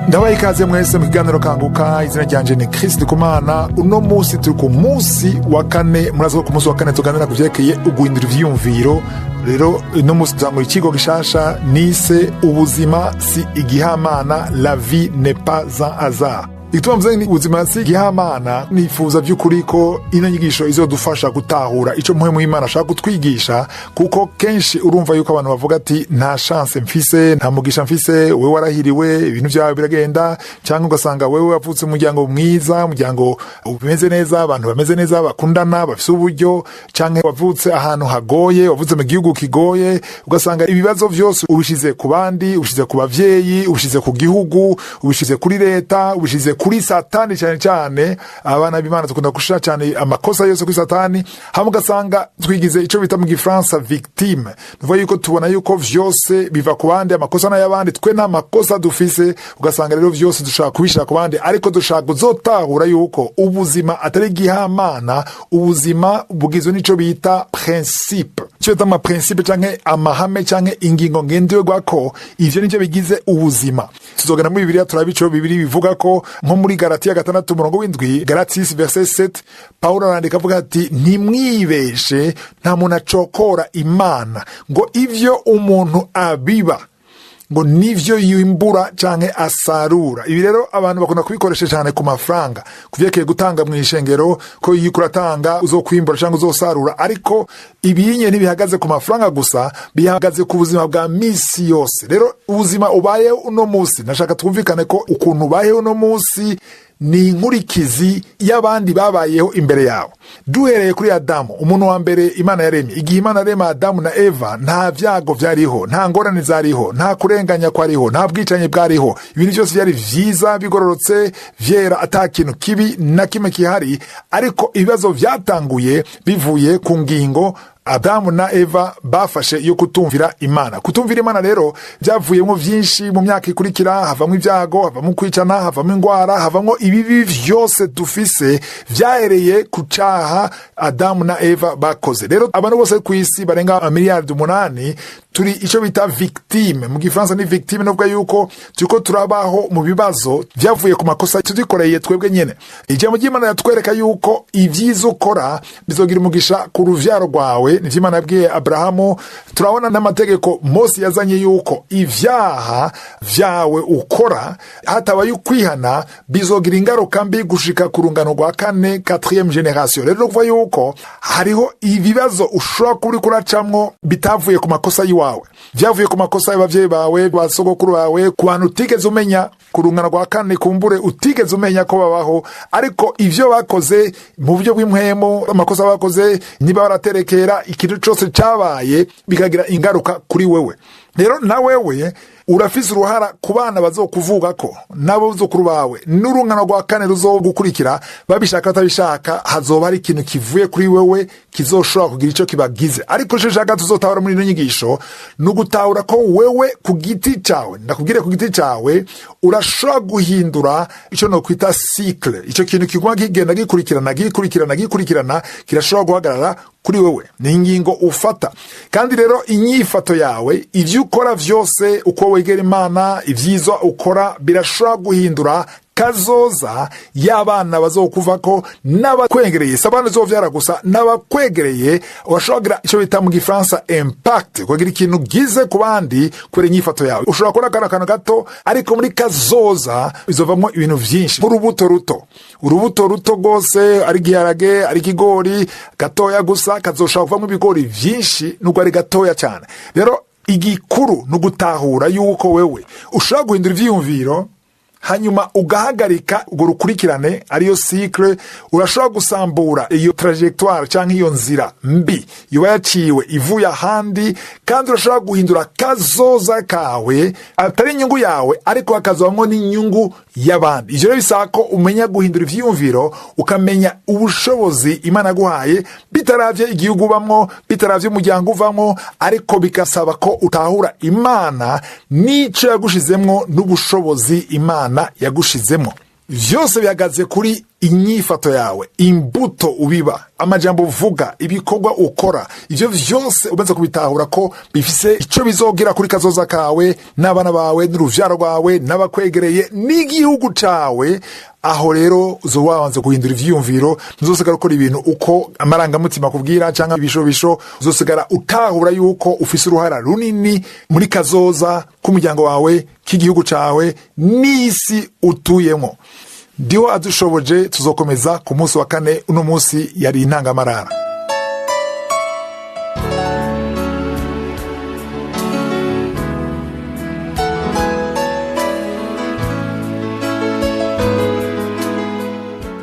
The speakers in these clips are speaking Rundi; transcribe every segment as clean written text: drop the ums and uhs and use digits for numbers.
Ndabaye ikaze mwese mu kiganiro Kanguka. Izina ryanje ni Chris Ndikumana. Uno musi turi ku musi wa kane. Murazi ko ku musi wa kane tuganira kuvyerekeye uguhindura ivyiyumviro. Rero uno musi tuzangura ikigo gishasha nise ubuzima si igihamana, la vie n'est pas un hasard. Igituma mvuze ni ubuzima si igihamana, nifuza by'ukuri ko ino nyigisho izodufasha gutahura ico muhemu Imana ashaka kutwigisha, kuko kenshi urumva yuko abantu bavuga ati nta chance mfise, nta mugisha mfise, wewe warahiriwe, ibintu byawe biragenda, cyangwa ugasanga wewe wavutse mu muryango mwiza, umuryango umeze neza, abantu bameze neza, bakundana, bafise uburyo, cyangwa wavutse ahantu hagoye, wavutse mu gihugu kigoye, ugasanga ibibazo byose ubishize ku bandi, ubishize ku bavyeyi, ubishize ku gihugu, ubishize kuri leta, ubishize kuri satani cyane. Abana b'Imana tukunda gushira cyane amakosa yose kuri satani, hamwe ugasanga twigize ico bita mu Gifaransa victime. Nuvuga yuko tubona yuko vyose biva ku bandi, amakosa n'ayabandi, twe nta makosa dufise. Ugasanga rero vyose dushaka kubishira ku bandi, ariko dushaka kuzotahura yuko ubuzima atari gihamana, ubuzima bugizwe n'ico bita principe. Ico bita ama principe canke amahame canke ingingo ngenderwako, ivyo nivyo bigize ubuzima. Tuzogana muri Bibiliya turabico Bibiliya bivuga ko nko muri Galatiya 6:7, Galatiya 6:7, Paulo arandika avuga ati ntimwibeshe, nta muntu acokora Imana, ngo ivyo umuntu abiba ngo nivyo yimbura canke asarura. Ibi rero abantu bakunda kubikoresha cyane ku mafaranga, kuvyekeye gutanga mu ishengero ko yikuratanga uzokwimbura canke uzosarura, ariko ibinye ntibihagaze ku mafaranga gusa, bihagaze ku buzima bwa misi yose. Rero ubuzima ubaye uno musi, nashaka twumvikane ko ukuntu ubaye uno musi ni inkurikizi y'abandi babayeho imbere yawe. Duhereye kuri Adamu, umuntu wa mbere Imana yaremye. Igihe Imana yarema Adamu na Eva, nta vyago vyariho, nta ngorane zariho, nta kurenganya kwariho, nta bwicanye bwariho. Ibintu byose byari vyiza, bigororotse, vyera, ata kintu kibi na kimwe kihari. Ariko ibibazo vyatanguye bivuye ku ngingo Adamu na Eva bafashe yo kutumvira Imana. Kutumvira Imana rero byavuyemo vyinshi mu myaka ikurikira, havamo ibyago, havamo kwicana, havamo ingwara, havamo ibibi vyose dufise vyahereye ku caha Adamu na Eva bakoze. Rero abantu bose ku isi barenga miliyari 8 turi ico bita victime. Mu Gifaransa ni victime, novuga yuko turiko turabaho mu bibazo vyavuye ku makosa tudikoreye twebwe nyene. Ijambo ry'Imana yatwereka yuko ivyiza ukora bizogira umugisha ku ruvyaro rwawe. Nivyo Imana yabwiye Abrahamu. Turabona n'amategeko Mose yazanye yuko ivyaha vyawe ukora hatabaye ukwihana bizogira ingaruka mbi gushika ku rungano rwa 4e generation. Rero kuva yuko hariho ibibazo ushobora kuri kuracamwo bitavuye ku makosa yiwawe, vyavuye ku makosa y'abavyeyi bawe, basogokuru bawe, ku bantu utigeze umenya ku rungano rwa 4, kumbure utigeze umenya ko babaho, ariko ivyo bakoze mu buryo bw'impwemo, amakosa bakoze, niba baraterekera, ikintu cyose cyabaye bikagira ingaruka kuri wewe. Rero na wewe urafise uruhara ku bana bazokuvuga ko nabo bazokuru bawe n'urungano rwa 4 ruzogukurikira, babishaka batabishaka, hazoba ari ikintu kivuye kuri wewe kizoshobora kugira ico kibagize. Ariko cyo shaka tuzotahura muri ino nyigisho n'ugutahura ko wewe ku giti cawe, ndakubwire ku giti cawe urashobora guhindura ico no kwita cycle. Ico kintu kiguma kigenda gikurikirana kirashobora guhagarara kuri wewe. Ni ingingo ufata. Kandi rero inyifato yawe, ivyo ukora vyose, uko wegera Imana, ivyiza ukora birashobora guhindura kazoza y'abana bazokuvako n'abakwegereye. Sabana zovyara gusa n'abakwegereye, urashobora ico bita mu Gifaransa impact, kugira ikintu gize ku bandi kure inyifato yawe. Ushobora gukora akantu gato, ariko muri kazoza bizovamo ibintu vyinshi. Urubuto ruto gose, ari giharage, ari kigori gatoya gusa, kazoshobora kuvamo ibigori vyinshi nubwo ari gatoya cyane. Rero igikuru n'ugutahura yuko wewe ushobora guhindura ivyiyumviro, hanyuma ugahagarika urwo rukurikirane, ariyo cycle. Urashobora gusambura iyo trajectoire canke iyo nzira mbi yuba yaciwe ivuye ahandi, kandi urashobora guhindura kazoza kawe, atari inyungu yawe ariko akazovamwo n'inyungu y'abandi. Ivyo rero bisaba ko umenya guhindura ivyiyumviro, ukamenya ubushobozi Imana guhaye, bitaravye igihugu ubamwo, bitaravye umuryango uvamwo, ariko bikasaba ko utahura Imana n'ico yagushizemwo n'ubushobozi Imana yagushizemwo. vyose bihagaze kuri inyifato yawe, imbuto ubiba, amajambo uvuga, ibikorwa ukora. Ivyo vyose umaze kubitahura ko bifise ico bizogera kuri kazoza kawe n'abana bawe n'uruvyaro rwawe n'abakwegereye n'igihugu cawe, aho rero uzobanza guhindura ivyiyumviro. Ntuzosigara ukora ibintu uko amarangamutima kubwira canke ibishobisho. Uzosigara utahura yuko ufise uruhara runini muri kazoza k'umuryango wawe, k'igihugu cawe n'isi utuyemo. Ndiho adushoboje tuzokomeza ku munsi wa kane. Uno munsi yari intangamarara.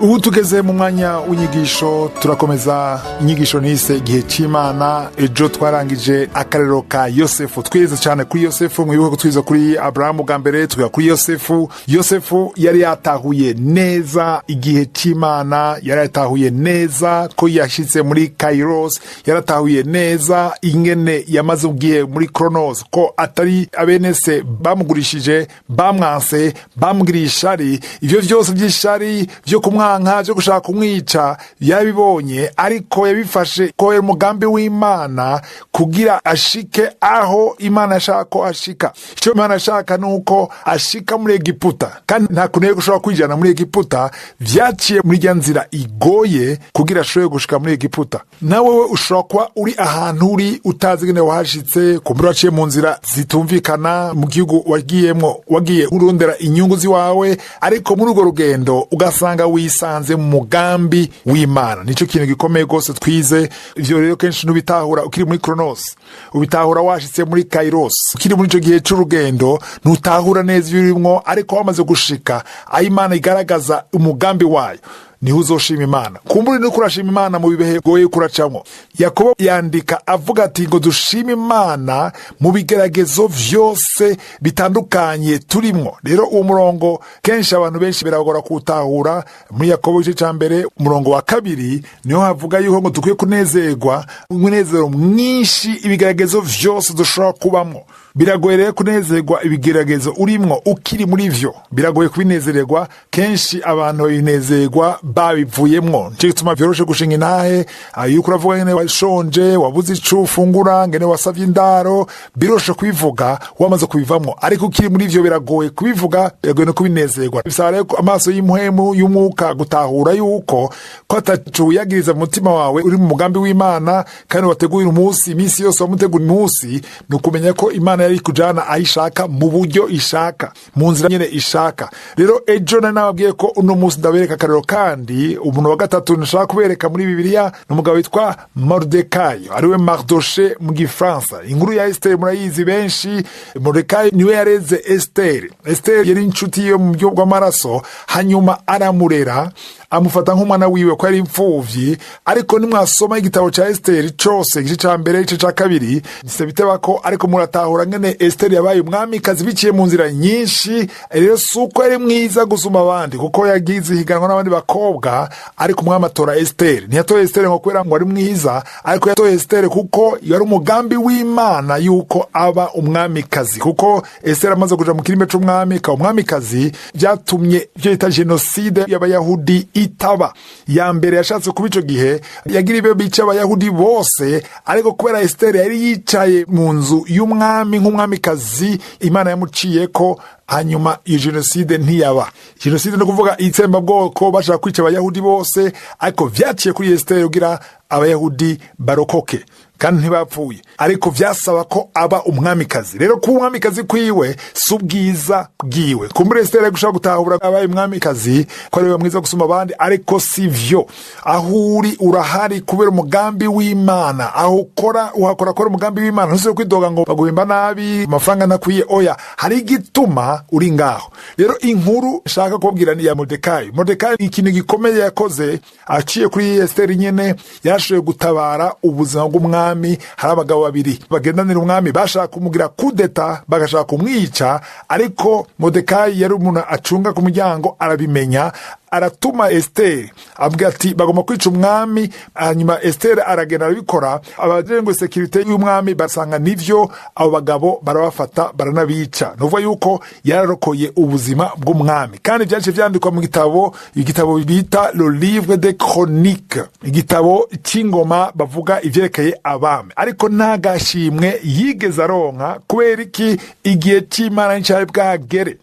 Ubu tugeze mu mwanya w'inyigisho. Turakomeza inyigisho nise igihe c'Imana. Ejo twarangije akarero ka Yosefu. Twize cyane kuri Yosefu, mwibuke ko twize kuri Abrahamu bwa mbere, tuga kuri Yosefu. Yosefu yari yatahuye neza igihe c'Imana, yari yatahuye neza ko yashitse muri Kairos, yaratahuye neza ingene yamaze ubwihe muri Kronos, ko atari abenese bamugurishije, bamwanse, bamugirishari. Ivyo vyose by'ishari vyo kumwa vyo gushaka kumwica yabibonye, ariko yabifashe ko umugambi w'Imana kugira ashike aho Imana yashaka ko ashika. Icyo Imana yashaka nuko ashika muri Egiputa, kandi nta kuneye gushobora kwijana muri Egiputa, vyaciye muri rya nzira igoye kugira ashobore gushika muri Egiputa. Nawe ushobora kuba uri ahantu uri utazi gene wahashitse, kumbura waciye mu nzira zitumvikana mu gihugu wagiyemwo, wagiye urondera inyungu ziwawe, ariko muri urwo rugendo ugasanga wisanze mu mugambi w'Imana. Nico kintu gikomeye gose twize. Ivyo rero kenshi nubitahura ukiri muri Kronos, ubitahura washitse muri Kairos, ukiri muri ico gihe c'urugendo ntutahura neza ibirimwo, ariko wamaze gushika aho Imana igaragaza umugambi wayo, niho uzoshima Imana. Kumburi nuko urashima Imana mu bibehe goye kuracamwo. Yakobo yandika avuga ati ngo dushime Imana mu bigeragezo vyose bitandukanye turimwo. Rero uwo murongo kenshi abantu benshi biragora kutahura. Muri Yakobo igice ca mbere umurongo wa 2 niho havuga yuko ngo dukwiye kunezerwa umunezero mwinshi ibigeragezo vyose dushobora kubamwo. Biragoye rero kunezerwa ibigeragezo urimwo ukiri muri vyo, biragoye kubinezererwa. Kenshi abantu binezerwa babivuyemwo. Nico gituma vyoroshe gushinga intahe yuko uravuga ngene washonje, wabuze ico ufungura, ngene wasavye indaro, biroshe kubivuga wamaze kubivamwo. Ariko ukiri muri vyo biragoye kubivuga, biragoye no kubinezerwa. Bisaba rero amaso y'impuhemu y'umwuka gutahura yuko ko atacu yagiriza mu mutima wawe uri mu mugambi w'Imana, kandi wateguye umunsi, iminsi yose wamutegura umunsi, nukumenya ko Imana yari kujana ayishaka mu buryo ishaka, mu nzira nyene ishaka. Rero ejo nababwiye ko uno munsi ndabereka akarero kandi umuntu wa gatatu nshaka kubereka muri Bibiliya n'umugabo witwa Mordekai, ariwe Mardoche mu Gifaransa. Inkuru ya Esther murayizi benshi. Mordekai niwe yareze Esther. Esther yari inshuti yo mu buryo bw'amaraso, hanyuma aramurera, amufata nk'umwana wiwe ko yari imfuvyi. Ariko nimwasoma igitabo ca Esther cose, igice ca mbere, igice ca kabiri, gise biteba ko ariko muratahura ngene Esther yabaye umwamikazi biciye mu nzira nyinshi. Rero suko yari mwiza gusuma abandi, kuko yagize higanwa n'abandi bakobwa, ariko umwami atora Esther. Ntiyatoye Esther ngo kwera ngo ari mwiza, ariko yatoye Esther kuko yari umugambi w'Imana yuko aba umwamikazi. Kuko Esther amaze kuja mu kirime c'umwami ka umwamikazi, byatumye byo yita genocide y'abayahudi itaba. Ya mbere yashatse kuba ico gihe yagira ibe bica abayahudi bose, ariko kubera Esther yari yicaye mu nzu y'umwami nk'umwamikazi, Imana yamuciye ko, hanyuma iyo genocide ntiyaba. Genocide no kuvuga itsemba bwoko bashaka kwica abayahudi bose, ariko vyaciye kuri Esther kugira abayahudi barokoke, kandi ntibapfuye, ariko vyasaba ko aba umwamikazi. Rero ku umwamikazi kwiwe subwiza bwiwe. Kumbure Esther gushaka gutahura abaye umwamikazi ko ari we mwiza gusuma abandi, ariko sivyo. Aho uri urahari kubera umugambi w'Imana, aho ukora uhakora umugambi w'Imana. Ntuse kwidoga ngo baguhemba nabi, amafaranga nakwiye, oya, hari igituma uri ngaho. Rero inkuru nshaka kubwira ni ya Mordekai. Mordekai ikintu gikomeye yakoze aciye kuri Esther nyene, yashoboye gutabara ubuzima bw'umwami. Hari abagabo babiri bagendanira umwami bashaka kumugira kudeta, bagashaka kumwica, ariko Mordekai yari umuntu acunga ku muryango, arabimenya, aratuma Esther abwira ati bagomba kwica umwami. Hanyuma Esther aragenda arabikora, abajejwe security y'umwami basanga nivyo, abo bagabo barabafata baranabica. Nuvuga yuko yararokoye ubuzima bw'umwami, kandi byaje vyandikwa mu igitabo bita le livre des chroniques, igitabo c'ingoma bavuga ivyerekeye abami. Ariko nta gashimwe yigeze aronka kubera iki igihe c'Imana ncari bwagere.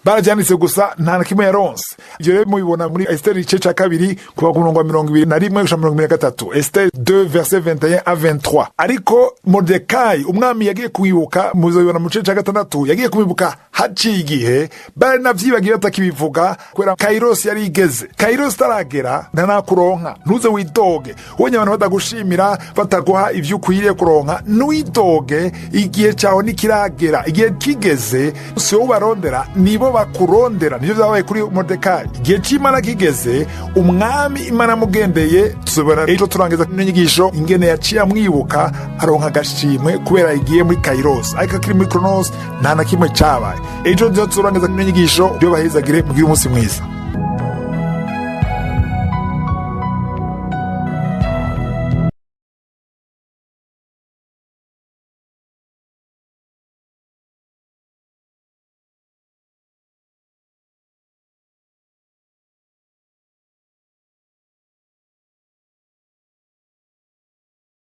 Barajyanitse gusa nta na kimwe yaronse. Ivyo rero mubibona muri Esther igice ca kabiri kuva ku murongo wa 21-23, Esther 2 verset 21 à 23. Ariko Mordekai umwami yagiye kuwibuka, muzobibona mu gice ca gatandatu, yagiye kubibuka haciye igihe, bari navyibagiye batakibivuga kubera Kairos yari igeze. Kairos taragera ntanakuronka, ntuze widoge. Wonye abantu badagushimira bataguha ivyo ukwiriye kuronka, ntuwidoge. Igihe cawe nikiragera, igihe kigeze, si wowe barondera, nibo bakurondera. Nivyo vyabaye kuri Mordekai. Igihe c'Imana kigeze, umwami Imana mugendeye. Tuzobona ejo turangiza n'inyigisho ingene yaciye amwibuka aronka agashimwe kubera igiye muri Kairos. Ariko kiri muri Kronos nta na kimwe cabaye. Ejo turangiza n'inyigisho byo bahezagire, mugire umunsi mwiza.